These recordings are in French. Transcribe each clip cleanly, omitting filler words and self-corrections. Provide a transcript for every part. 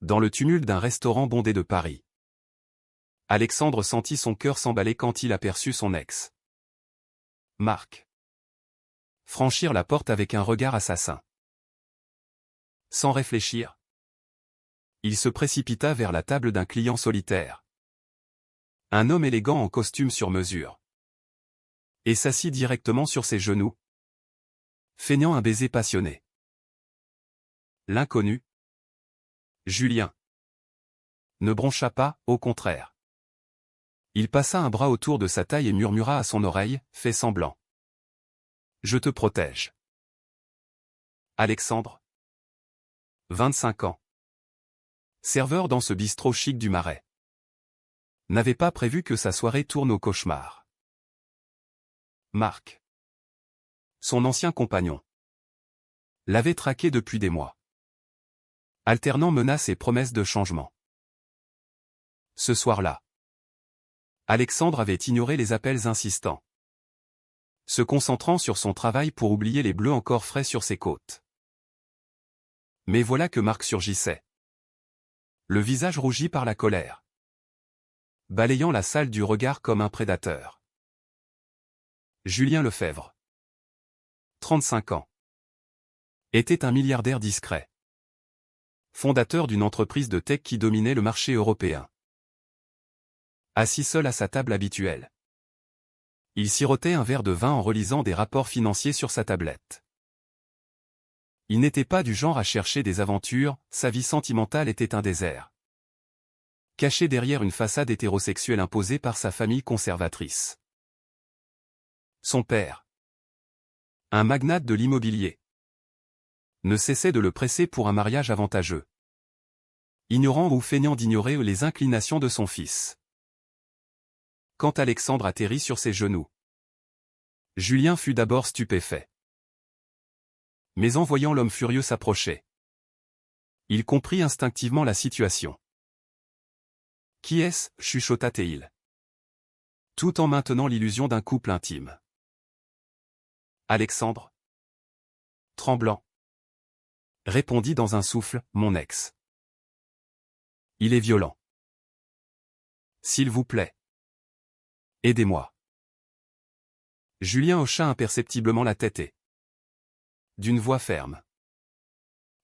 Dans le tumulte d'un restaurant bondé de Paris, Alexandre sentit son cœur s'emballer quand il aperçut son ex. Marc. Franchir la porte avec un regard assassin. Sans réfléchir, il se précipita vers la table d'un client solitaire. Un homme élégant en costume sur mesure. Et s'assit directement sur ses genoux, feignant un baiser passionné. L'inconnu, Julien, ne broncha pas, au contraire. Il passa un bras autour de sa taille et murmura à son oreille, fais semblant. Je te protège. Alexandre. 25 ans. Serveur dans ce bistrot chic du Marais. N'avait pas prévu que sa soirée tourne au cauchemar. Marc. Son ancien compagnon. L'avait traqué depuis des mois. Alternant menaces et promesses de changement. Ce soir-là, Alexandre avait ignoré les appels insistants, se concentrant sur son travail pour oublier les bleus encore frais sur ses côtes. Mais voilà que Marc surgissait. Le visage rougi par la colère. Balayant la salle du regard comme un prédateur. Julien Lefebvre. 35 ans. Était un milliardaire discret. Fondateur d'une entreprise de tech qui dominait le marché européen. Assis seul à sa table habituelle. Il sirotait un verre de vin en relisant des rapports financiers sur sa tablette. Il n'était pas du genre à chercher des aventures, sa vie sentimentale était un désert. Caché derrière une façade hétérosexuelle imposée par sa famille conservatrice. Son père, un magnate de l'immobilier, ne cessait de le presser pour un mariage avantageux. Ignorant ou feignant d'ignorer les inclinations de son fils. Quand Alexandre atterrit sur ses genoux, Julien fut d'abord stupéfait. Mais en voyant l'homme furieux s'approcher, il comprit instinctivement la situation. « Qui est-ce » chuchota-t-il, tout en maintenant l'illusion d'un couple intime. Alexandre, tremblant, répondit dans un souffle, « Mon ex. Il est violent. S'il vous plaît. Aidez-moi. » Julien hocha imperceptiblement la tête et, d'une voix ferme,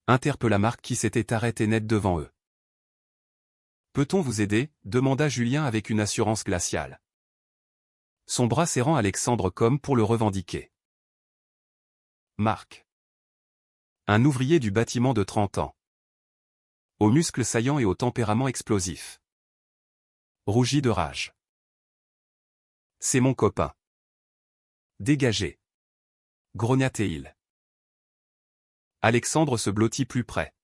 interpella Marc qui s'était arrêté net devant eux. « Peut-on vous aider » demanda Julien avec une assurance glaciale. Son bras serrant Alexandre comme pour le revendiquer. Marc. Un ouvrier du bâtiment de 30 ans. Aux muscles saillants et au tempérament explosif. Rougit de rage. « C'est mon copain. Dégagez. » grogna-t-il. Alexandre se blottit plus près,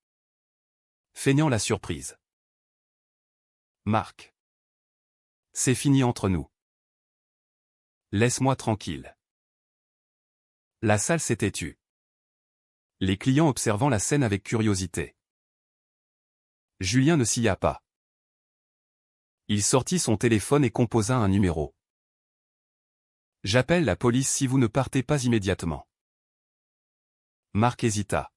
feignant la surprise. Marc. C'est fini entre nous. Laisse-moi tranquille. La salle s'était tue. Les clients observant la scène avec curiosité. Julien ne s'y a pas. Il sortit son téléphone et composa un numéro. « J'appelle la police si vous ne partez pas immédiatement. » Marc hésita,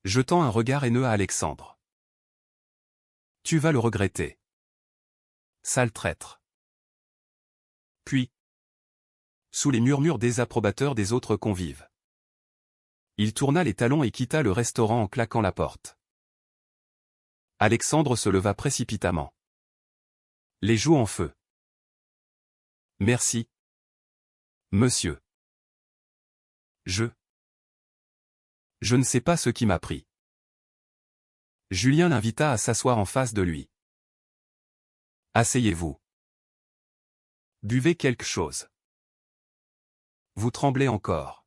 jetant un regard haineux à Alexandre. « Tu vas le regretter. Sale traître. » Puis, sous les murmures désapprobateurs des autres convives, il tourna les talons et quitta le restaurant en claquant la porte. Alexandre se leva précipitamment, les joues en feu. « Merci. Monsieur. Je ne sais pas ce qui m'a pris. » Julien l'invita à s'asseoir en face de lui. « Asseyez-vous. Buvez quelque chose. Vous tremblez encore. »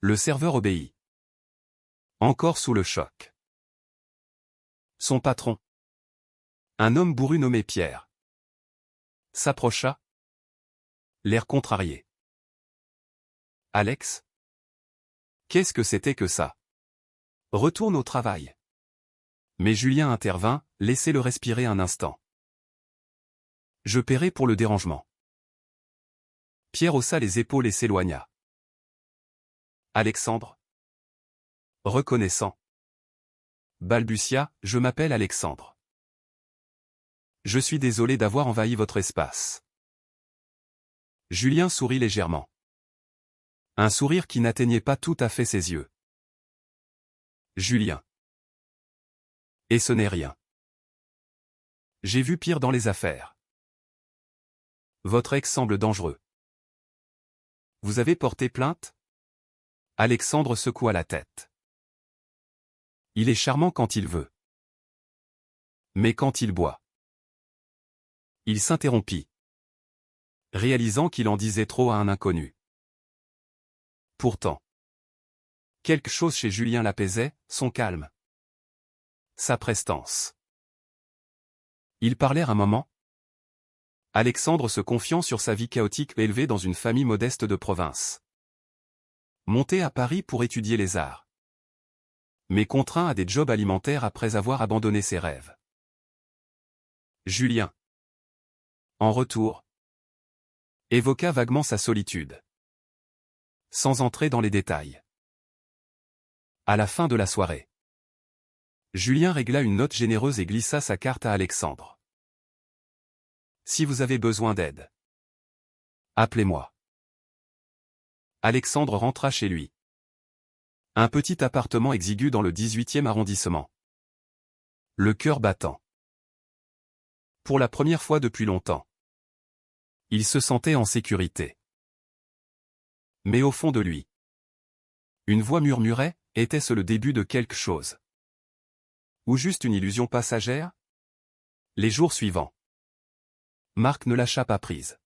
Le serveur obéit. Encore sous le choc. Son patron, un homme bourru nommé Pierre, s'approcha, l'air contrarié. « Alex ? Qu'est-ce que c'était que ça ? Retourne au travail. » Mais Julien intervint, laissez-le respirer un instant. « Je paierai pour le dérangement. » Pierre haussa les épaules et s'éloigna. Alexandre, reconnaissant, balbutia, je m'appelle Alexandre. Je suis désolé d'avoir envahi votre espace. Julien sourit légèrement. Un sourire qui n'atteignait pas tout à fait ses yeux. Julien. Et ce n'est rien. J'ai vu pire dans les affaires. Votre ex semble dangereux. Vous avez porté plainte? Alexandre secoua la tête. Il est charmant quand il veut. Mais quand il boit. Il s'interrompit, réalisant qu'il en disait trop à un inconnu. Pourtant, quelque chose chez Julien l'apaisait, son calme. Sa prestance. Ils parlèrent un moment. Alexandre se confiant sur sa vie chaotique élevée dans une famille modeste de province. Monté à Paris pour étudier les arts. Mais contraint à des jobs alimentaires après avoir abandonné ses rêves. Julien. En retour, évoqua vaguement sa solitude. Sans entrer dans les détails. À la fin de la soirée, Julien régla une note généreuse et glissa sa carte à Alexandre. Si vous avez besoin d'aide, appelez-moi. Alexandre rentra chez lui. Un petit appartement exigu dans le 18e arrondissement. Le cœur battant. Pour la première fois depuis longtemps. Il se sentait en sécurité. Mais au fond de lui, une voix murmurait, était-ce le début de quelque chose? Ou juste une illusion passagère? Les jours suivants, Marc ne lâcha pas prise.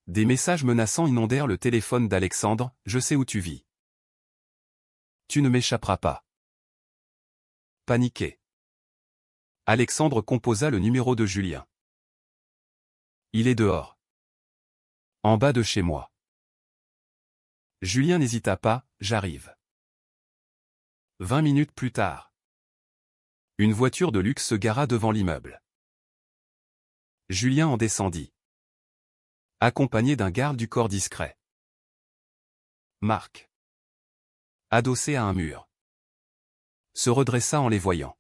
Des messages menaçants inondèrent le téléphone d'Alexandre, je sais où tu vis. Tu ne m'échapperas pas. Paniqué, Alexandre composa le numéro de Julien. Il est dehors. En bas de chez moi. Julien n'hésita pas, j'arrive. 20 minutes plus tard. Une voiture de luxe se gara devant l'immeuble. Julien en descendit. Accompagné d'un garde du corps discret. Marc. Adossé à un mur. Se redressa en les voyant.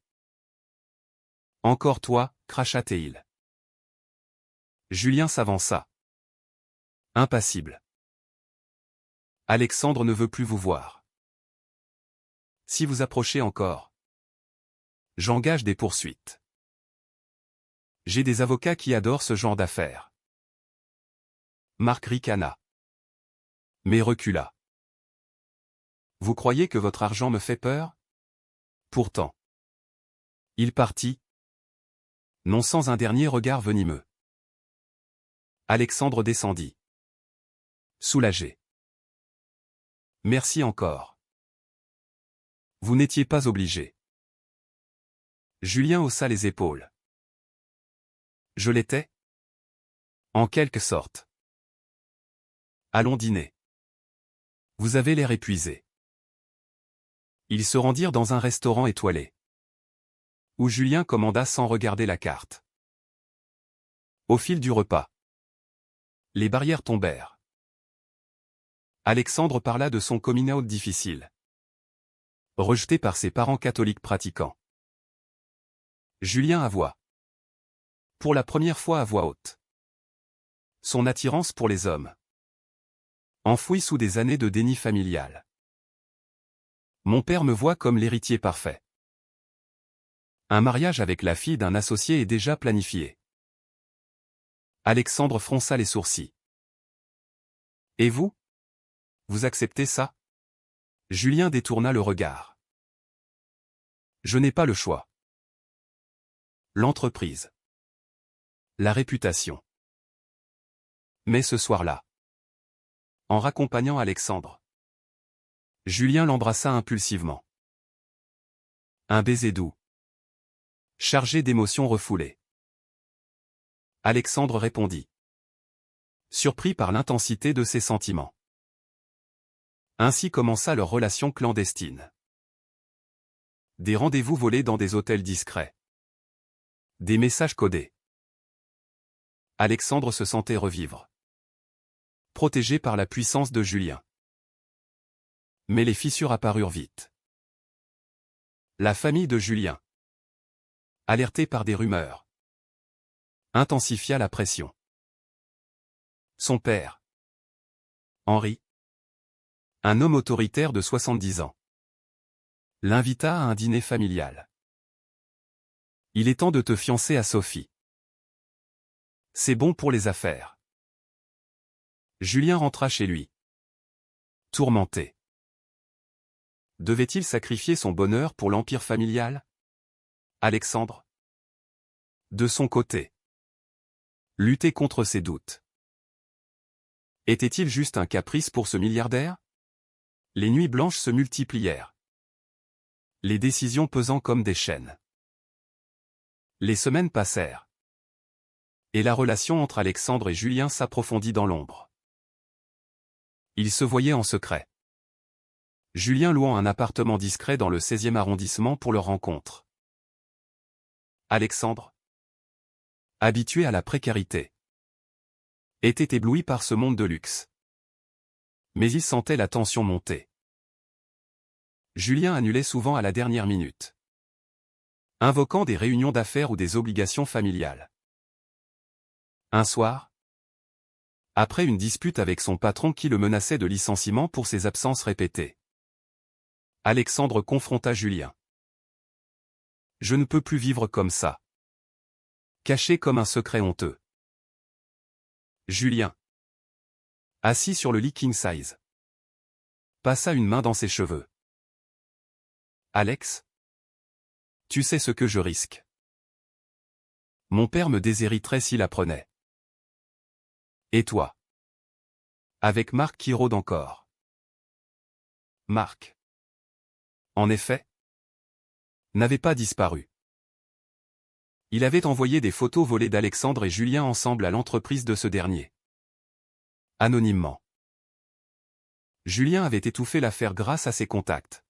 Encore toi, cracha-t-il. Julien s'avança. Impassible. Alexandre ne veut plus vous voir. Si vous approchez encore, j'engage des poursuites. J'ai des avocats qui adorent ce genre d'affaires. Marc ricana. Mais recula. Vous croyez que votre argent me fait peur? Pourtant. Il partit. Non sans un dernier regard venimeux. Alexandre descendit. Soulagé. Merci encore. Vous n'étiez pas obligé. Julien haussa les épaules. Je l'étais? En quelque sorte. Allons dîner. Vous avez l'air épuisé. Ils se rendirent dans un restaurant étoilé. Où Julien commanda sans regarder la carte. Au fil du repas, les barrières tombèrent. Alexandre parla de son coming out difficile. Rejeté par ses parents catholiques pratiquants. Julien avoua. Pour la première fois à voix haute. Son attirance pour les hommes. Enfouie sous des années de déni familial. Mon père me voit comme l'héritier parfait. Un mariage avec la fille d'un associé est déjà planifié. Alexandre fronça les sourcils. Et vous? Vous acceptez ça? Julien détourna le regard. Je n'ai pas le choix. L'entreprise. La réputation. Mais ce soir-là, en raccompagnant Alexandre, Julien l'embrassa impulsivement. Un baiser doux. Chargé d'émotions refoulées. Alexandre répondit. Surpris par l'intensité de ses sentiments. Ainsi commença leur relation clandestine. Des rendez-vous volés dans des hôtels discrets. Des messages codés. Alexandre se sentait revivre. Protégé par la puissance de Julien. Mais les fissures apparurent vite. La famille de Julien, alertée par des rumeurs, intensifia la pression. Son père, Henri, un homme autoritaire de 70 ans, l'invita à un dîner familial. Il est temps de te fiancer à Sophie. C'est bon pour les affaires. Julien rentra chez lui, tourmenté. Devait-il sacrifier son bonheur pour l'empire familial? Alexandre, de son côté, luttait contre ses doutes. Était-il juste un caprice pour ce milliardaire? Les nuits blanches se multiplièrent, les décisions pesant comme des chaînes. Les semaines passèrent, et la relation entre Alexandre et Julien s'approfondit dans l'ombre. Ils se voyaient en secret, Julien louant un appartement discret dans le 16e arrondissement pour leur rencontre. Alexandre, habitué à la précarité, était ébloui par ce monde de luxe. Mais il sentait la tension monter. Julien annulait souvent à la dernière minute, invoquant des réunions d'affaires ou des obligations familiales. Un soir, après une dispute avec son patron qui le menaçait de licenciement pour ses absences répétées, Alexandre confronta Julien. « Je ne peux plus vivre comme ça. » Caché comme un secret honteux. Julien, assis sur le lit king size, passa une main dans ses cheveux. « Alex, tu sais ce que je risque. Mon père me déshériterait s'il apprenait. Et toi? Avec Marc qui rôde encore. » Marc, en effet, n'avait pas disparu. Il avait envoyé des photos volées d'Alexandre et Julien ensemble à l'entreprise de ce dernier. Anonymement. Julien avait étouffé l'affaire grâce à ses contacts.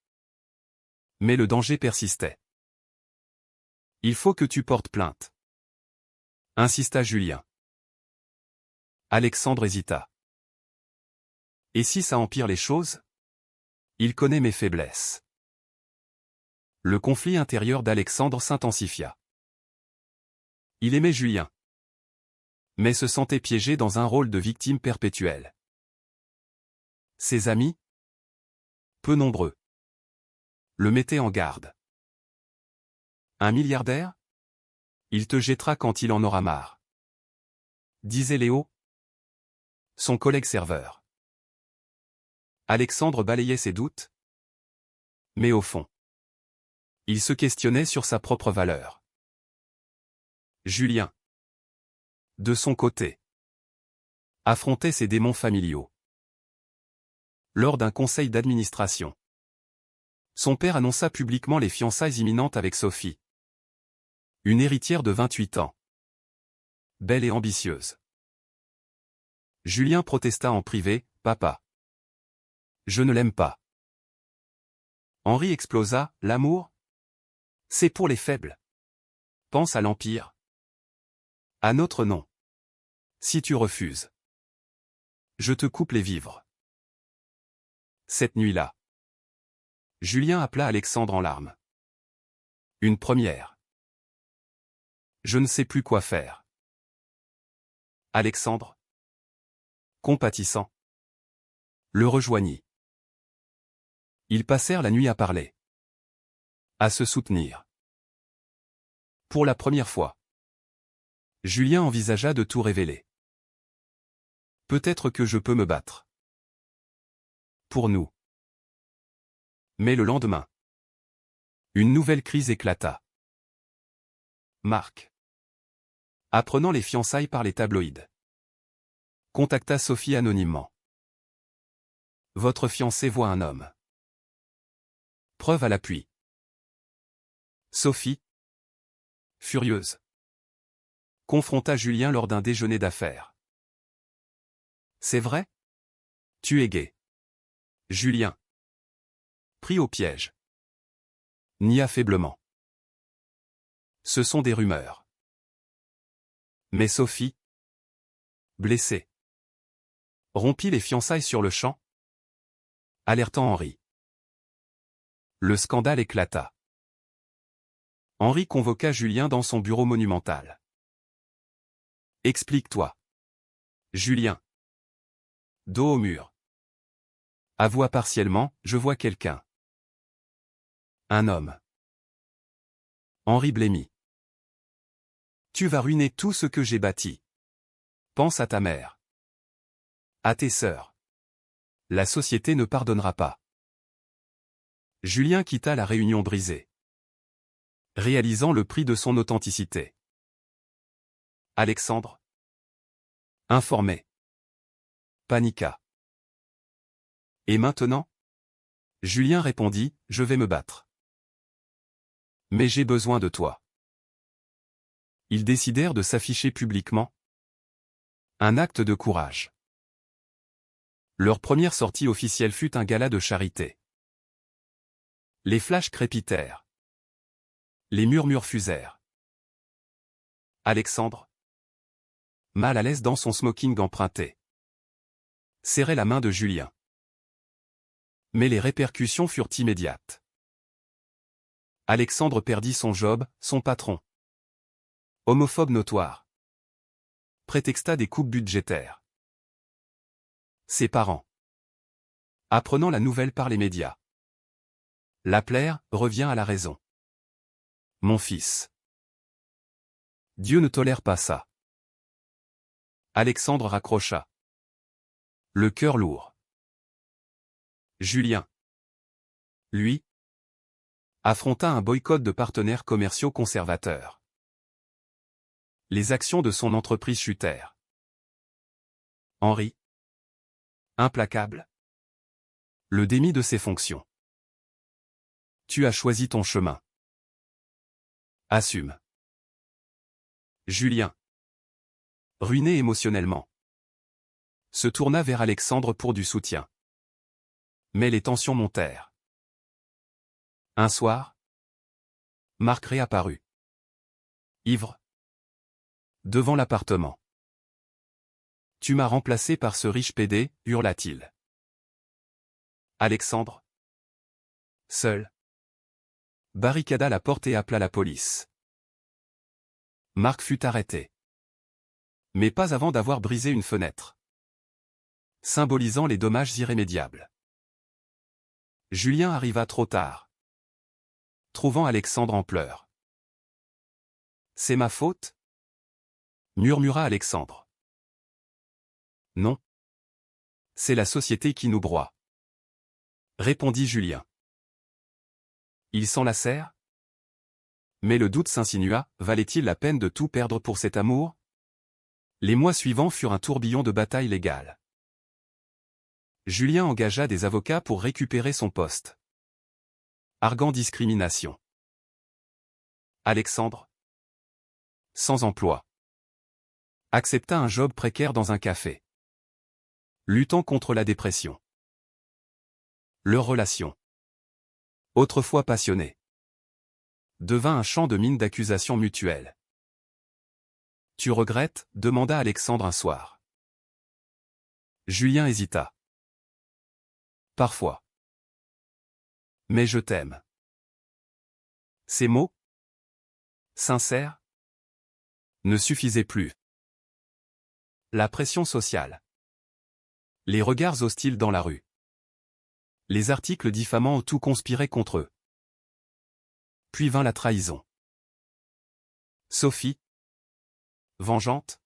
Mais le danger persistait. « Il faut que tu portes plainte, » insista Julien. Alexandre hésita. « Et si ça empire les choses? Il connaît mes faiblesses. » Le conflit intérieur d'Alexandre s'intensifia. Il aimait Julien, mais se sentait piégé dans un rôle de victime perpétuelle. Ses amis, peu nombreux, le mettaient en garde. Un milliardaire? Il te jettera quand il en aura marre, disait Léo, son collègue serveur. Alexandre balayait ses doutes, mais au fond, il se questionnait sur sa propre valeur. Julien, de son côté, affrontait ses démons familiaux. Lors d'un conseil d'administration, son père annonça publiquement les fiançailles imminentes avec Sophie, une héritière de 28 ans, belle et ambitieuse. Julien protesta en privé, « Papa, je ne l'aime pas. » Henri explosa, « L'amour? C'est pour les faibles. Pense à l'Empire. À notre nom. Si tu refuses, je te coupe les vivres. » Cette nuit-là, Julien appela Alexandre en larmes. Une première. Je ne sais plus quoi faire. Alexandre, compatissant, le rejoignit. Ils passèrent la nuit à parler, à se soutenir. Pour la première fois, Julien envisagea de tout révéler. « Peut-être que je peux me battre. Pour nous. » Mais le lendemain, une nouvelle crise éclata. Marc, apprenant les fiançailles par les tabloïds, contacta Sophie anonymement. « Votre fiancé voit un homme. » Preuve à l'appui. Sophie, furieuse, confronta Julien lors d'un déjeuner d'affaires. « C'est vrai? Tu es gay. » Julien, pris au piège, nia faiblement. « Ce sont des rumeurs. » Mais Sophie, blessée, rompit les fiançailles sur le champ, alertant Henri. Le scandale éclata. Henri convoqua Julien dans son bureau monumental. Explique-toi. Julien. Dos au mur. Avoua partiellement, je vois quelqu'un. Un homme. Henri blêmit. Tu vas ruiner tout ce que j'ai bâti. Pense à ta mère. À tes sœurs. La société ne pardonnera pas. Julien quitta la réunion brisée, réalisant le prix de son authenticité. Alexandre, informé, paniqua. Et maintenant? Julien répondit, je vais me battre. Mais j'ai besoin de toi. Ils décidèrent de s'afficher publiquement. Un acte de courage. Leur première sortie officielle fut un gala de charité. Les flashs crépitèrent. Les murmures fusèrent. Alexandre, mal à l'aise dans son smoking emprunté, serrait la main de Julien. Mais les répercussions furent immédiates. Alexandre perdit son job, son patron. Homophobe notoire. Prétexta des coupes budgétaires. Ses parents. Apprenant la nouvelle par les médias. L'appelèrent, revient à la raison. Mon fils. Dieu ne tolère pas ça. Alexandre raccrocha. Le cœur lourd. Julien. Lui. Affronta un boycott de partenaires commerciaux conservateurs. Les actions de son entreprise chutèrent. Henri. Implacable. Le démis de ses fonctions. Tu as choisi ton chemin. Assume. Julien. Ruiné émotionnellement, se tourna vers Alexandre pour du soutien. Mais les tensions montèrent. Un soir, Marc réapparut. Ivre. Devant l'appartement. Tu m'as remplacé par ce riche pédé, hurla-t-il. Alexandre. Seul. Barricada la porte et appela la police. Marc fut arrêté. Mais pas avant d'avoir brisé une fenêtre, symbolisant les dommages irrémédiables. Julien arriva trop tard, trouvant Alexandre en pleurs. C'est ma faute? Murmura Alexandre. Non. C'est la société qui nous broie, répondit Julien. Ils s'enlacèrent? Mais le doute s'insinua, valait-il la peine de tout perdre pour cet amour? Les mois suivants furent un tourbillon de batailles légales. Julien engagea des avocats pour récupérer son poste, arguant discrimination. Alexandre, sans emploi, accepta un job précaire dans un café, luttant contre la dépression. Leur relation, autrefois passionnée, devint un champ de mine d'accusations mutuelles. Tu regrettes? Demanda Alexandre un soir. Julien hésita. Parfois. Mais je t'aime. Ces mots, sincères, ne suffisaient plus. La pression sociale. Les regards hostiles dans la rue. Les articles diffamant où tout conspirait contre eux. Puis vint la trahison. Sophie, vengeante,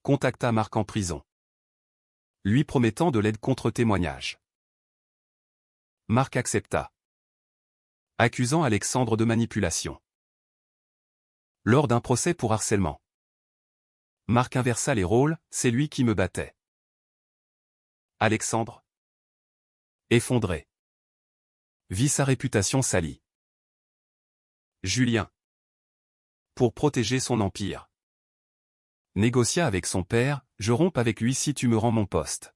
contacta Marc en prison, lui promettant de l'aide contre témoignage. Marc accepta, accusant Alexandre de manipulation. Lors d'un procès pour harcèlement, Marc inversa les rôles, c'est lui qui me battait. Alexandre, effondré, vit sa réputation salie. Julien, pour protéger son empire, négocia avec son père, je romps avec lui si tu me rends mon poste.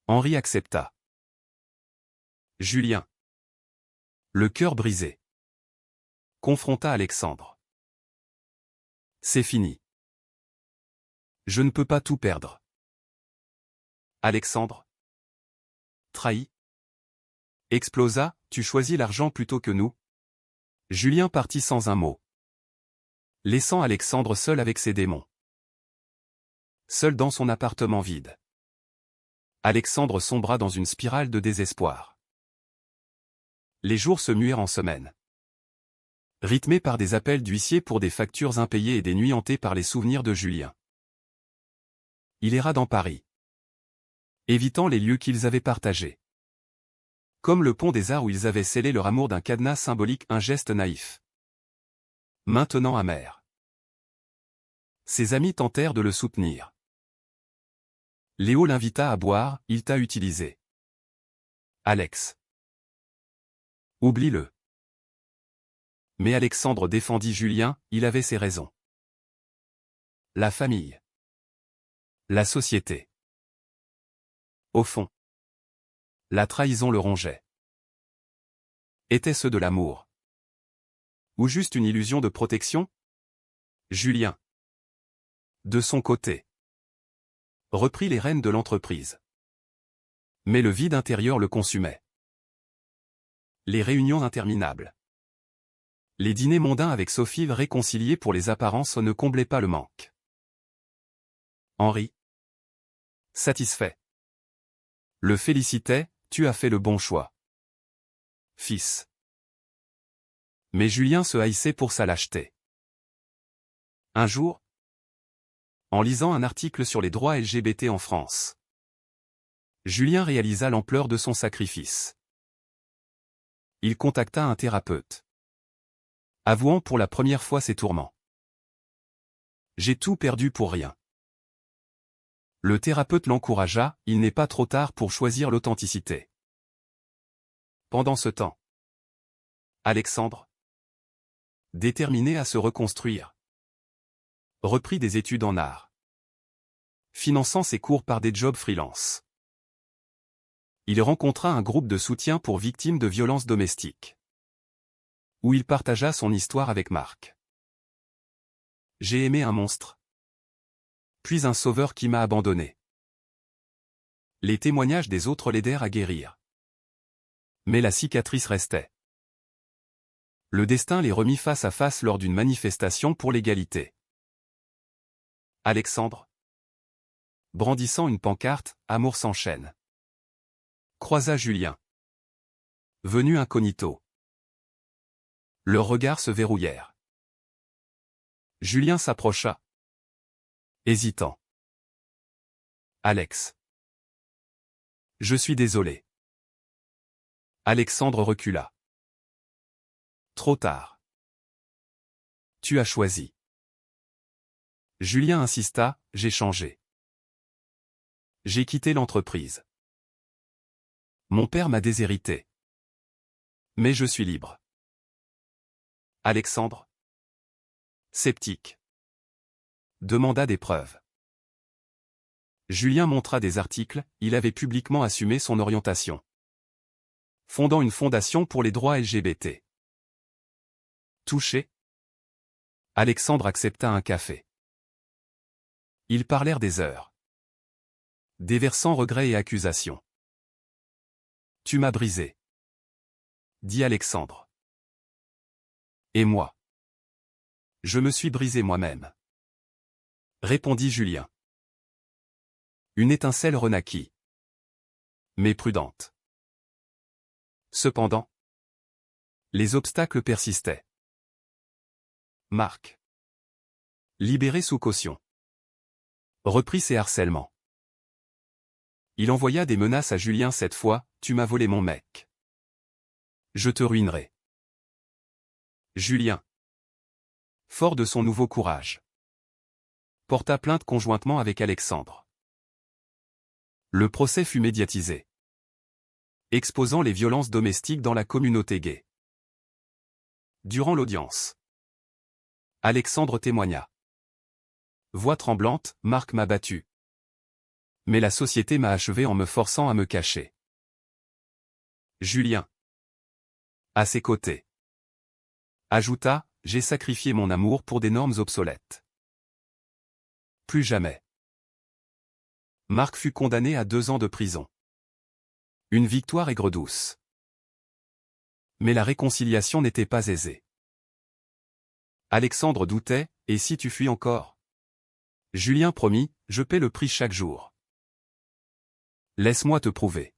Henri accepta. Julien, le cœur brisé, confronta Alexandre. C'est fini. Je ne peux pas tout perdre. Alexandre, trahi, explosa, tu choisis l'argent plutôt que nous? Julien partit sans un mot, laissant Alexandre seul avec ses démons. Seul dans son appartement vide, Alexandre sombra dans une spirale de désespoir. Les jours se muèrent en semaines, rythmés par des appels d'huissiers pour des factures impayées et des nuits hantées par les souvenirs de Julien. Il erra dans Paris, évitant les lieux qu'ils avaient partagés. Comme le pont des Arts où ils avaient scellé leur amour d'un cadenas symbolique, un geste naïf. Maintenant amer. Ses amis tentèrent de le soutenir. Léo l'invita à boire, il t'a utilisé. Alex. Oublie-le. Mais Alexandre défendit Julien, il avait ses raisons. La famille. La société. Au fond, la trahison le rongeait. Était-ce de l'amour? Ou juste une illusion de protection? Julien, de son côté, reprit les rênes de l'entreprise. Mais le vide intérieur le consumait. Les réunions interminables. Les dîners mondains avec Sophie réconciliés pour les apparences ne comblaient pas le manque. Henri, satisfait, le félicitait, tu as fait le bon choix. Fils. Mais Julien se haïssait pour sa lâcheté. Un jour, en lisant un article sur les droits LGBT en France, Julien réalisa l'ampleur de son sacrifice. Il contacta un thérapeute, avouant pour la première fois ses tourments. J'ai tout perdu pour rien. Le thérapeute l'encouragea, il n'est pas trop tard pour choisir l'authenticité. Pendant ce temps, Alexandre, déterminé à se reconstruire, reprit des études en art, finançant ses cours par des jobs freelance. Il rencontra un groupe de soutien pour victimes de violences domestiques, où il partagea son histoire avec Marc. J'ai aimé un monstre, puis un sauveur qui m'a abandonné. Les témoignages des autres l'aidèrent à guérir. Mais la cicatrice restait. Le destin les remit face à face lors d'une manifestation pour l'égalité. Alexandre, brandissant une pancarte, Amour s'enchaîne, croisa Julien, venu incognito. Leurs regards se verrouillèrent. Julien s'approcha, hésitant. Alex. Je suis désolé. Alexandre recula. Trop tard. Tu as choisi. Julien insista, j'ai changé. J'ai quitté l'entreprise. Mon père m'a déshérité. Mais je suis libre. Alexandre, sceptique, demanda des preuves. Julien montra des articles, il avait publiquement assumé son orientation, fondant une fondation pour les droits LGBT. Touché, Alexandre accepta un café. Ils parlèrent des heures, déversant regrets et accusations. Tu m'as brisé, dit Alexandre. Et moi? Je me suis brisé moi-même, répondit Julien. Une étincelle renaquit, mais prudente. Cependant, les obstacles persistaient. Marc, libéré sous caution, reprit ses harcèlements. Il envoya des menaces à Julien cette fois, tu m'as volé mon mec. Je te ruinerai. Julien, fort de son nouveau courage, porta plainte conjointement avec Alexandre. Le procès fut médiatisé, exposant les violences domestiques dans la communauté gay. Durant l'audience, Alexandre témoigna. Voix tremblante, Marc m'a battu. Mais la société m'a achevé en me forçant à me cacher. Julien, à ses côtés, ajouta, j'ai sacrifié mon amour pour des normes obsolètes. Plus jamais. Marc fut condamné à 2 ans de prison. Une victoire aigre-douce. Mais la réconciliation n'était pas aisée. Alexandre doutait, et si tu fuis encore? Julien promit, je paie le prix chaque jour. Laisse-moi te prouver.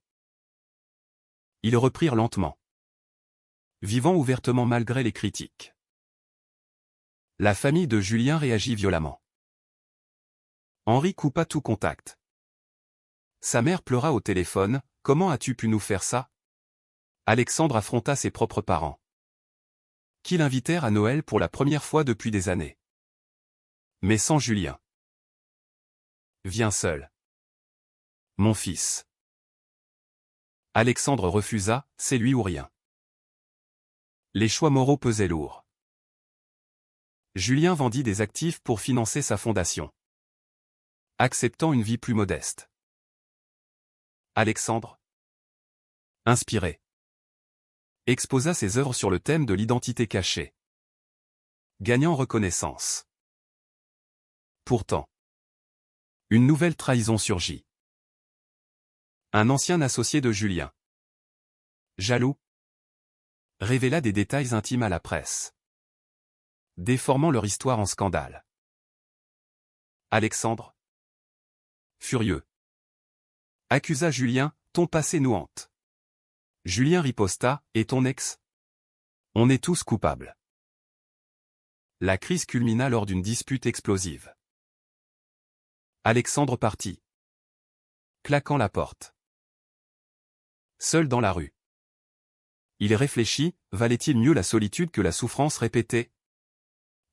Ils reprirent lentement, vivant ouvertement malgré les critiques. La famille de Julien réagit violemment. Henri coupa tout contact. Sa mère pleura au téléphone, comment as-tu pu nous faire ça? Alexandre affronta ses propres parents, qui l'invitèrent à Noël pour la première fois depuis des années. Mais sans Julien. Viens seul. Mon fils. Alexandre refusa, c'est lui ou rien. Les choix moraux pesaient lourd. Julien vendit des actifs pour financer sa fondation, acceptant une vie plus modeste. Alexandre, inspiré, exposa ses œuvres sur le thème de l'identité cachée, gagnant reconnaissance. Pourtant, une nouvelle trahison surgit. Un ancien associé de Julien, jaloux, révéla des détails intimes à la presse, déformant leur histoire en scandale. Alexandre, furieux, accusa Julien, ton passé nous hante. Julien riposta, et ton ex? On est tous coupables. La crise culmina lors d'une dispute explosive. Alexandre partit, claquant la porte. Seul dans la rue. Il réfléchit, valait-il mieux la solitude que la souffrance répétée?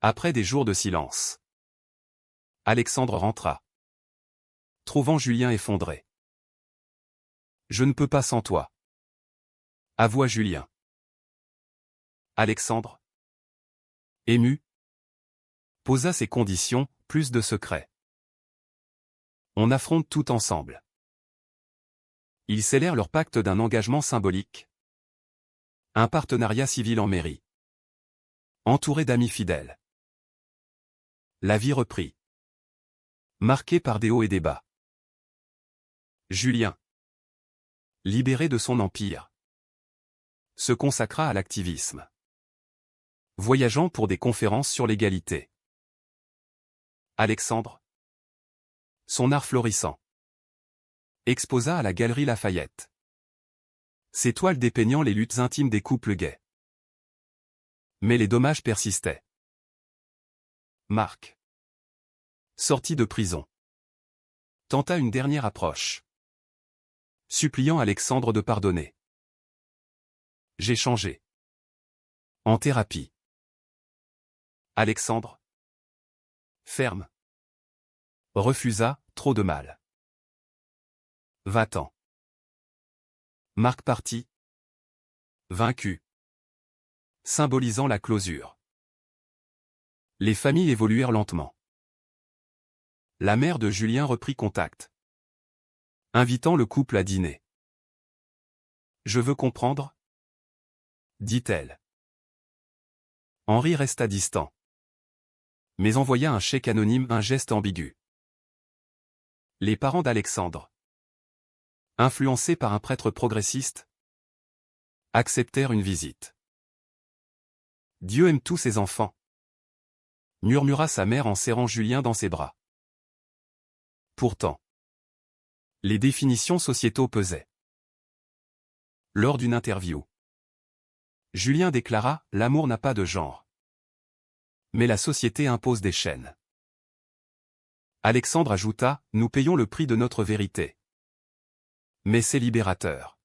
Après des jours de silence, Alexandre rentra, trouvant Julien effondré. Je ne peux pas sans toi, avoua Julien. Alexandre, ému, posa ses conditions, plus de secrets. On affronte tout ensemble. Ils scellèrent leur pacte d'un engagement symbolique. Un partenariat civil en mairie. Entouré d'amis fidèles. La vie reprit. Marquée par des hauts et des bas. Julien, libéré de son empire, se consacra à l'activisme, voyageant pour des conférences sur l'égalité. Alexandre, son art florissant, exposa à la Galerie Lafayette ses toiles dépeignant les luttes intimes des couples gays. Mais les dommages persistaient. Marc, sorti de prison, tenta une dernière approche, suppliant Alexandre de pardonner. J'ai changé. En thérapie. Alexandre, ferme, refusa, trop de mal. Va-t'en. Marc partit, vaincu, symbolisant la closure. Les familles évoluèrent lentement. La mère de Julien reprit contact, invitant le couple à dîner. Je veux comprendre, dit-elle. Henri resta distant, mais envoya un chèque anonyme, un geste ambigu. Les parents d'Alexandre, influencés par un prêtre progressiste, acceptèrent une visite. Dieu aime tous ses enfants, murmura sa mère en serrant Julien dans ses bras. Pourtant, les définitions sociétaux pesaient. Lors d'une interview, Julien déclara, l'amour n'a pas de genre. Mais la société impose des chaînes. Alexandre ajouta, nous payons le prix de notre vérité. Mais c'est libérateur.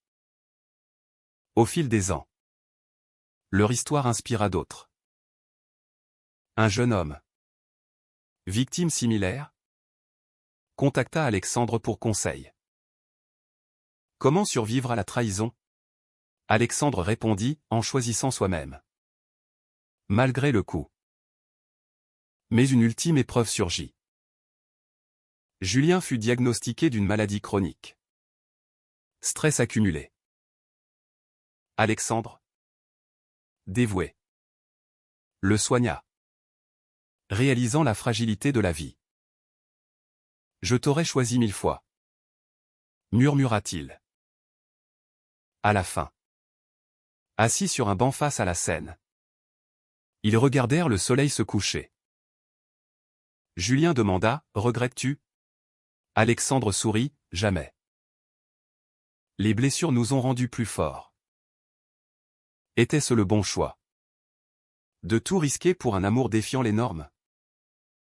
Au fil des ans, leur histoire inspira d'autres. Un jeune homme, victime similaire, contacta Alexandre pour conseil. Comment survivre à la trahison? Alexandre répondit, en choisissant soi-même. Malgré le coup. Mais une ultime épreuve surgit. Julien fut diagnostiqué d'une maladie chronique. Stress accumulé. Alexandre, dévoué, le soigna, réalisant la fragilité de la vie. Je t'aurais choisi 1000 fois, murmura-t-il. À la fin, assis sur un banc face à la Seine, Ils regardèrent le soleil se coucher. Julien demanda, « Regrettes-tu » Alexandre sourit, « Jamais. Les blessures nous ont rendus plus forts. » Était-ce le bon choix? De tout risquer pour un amour défiant les normes?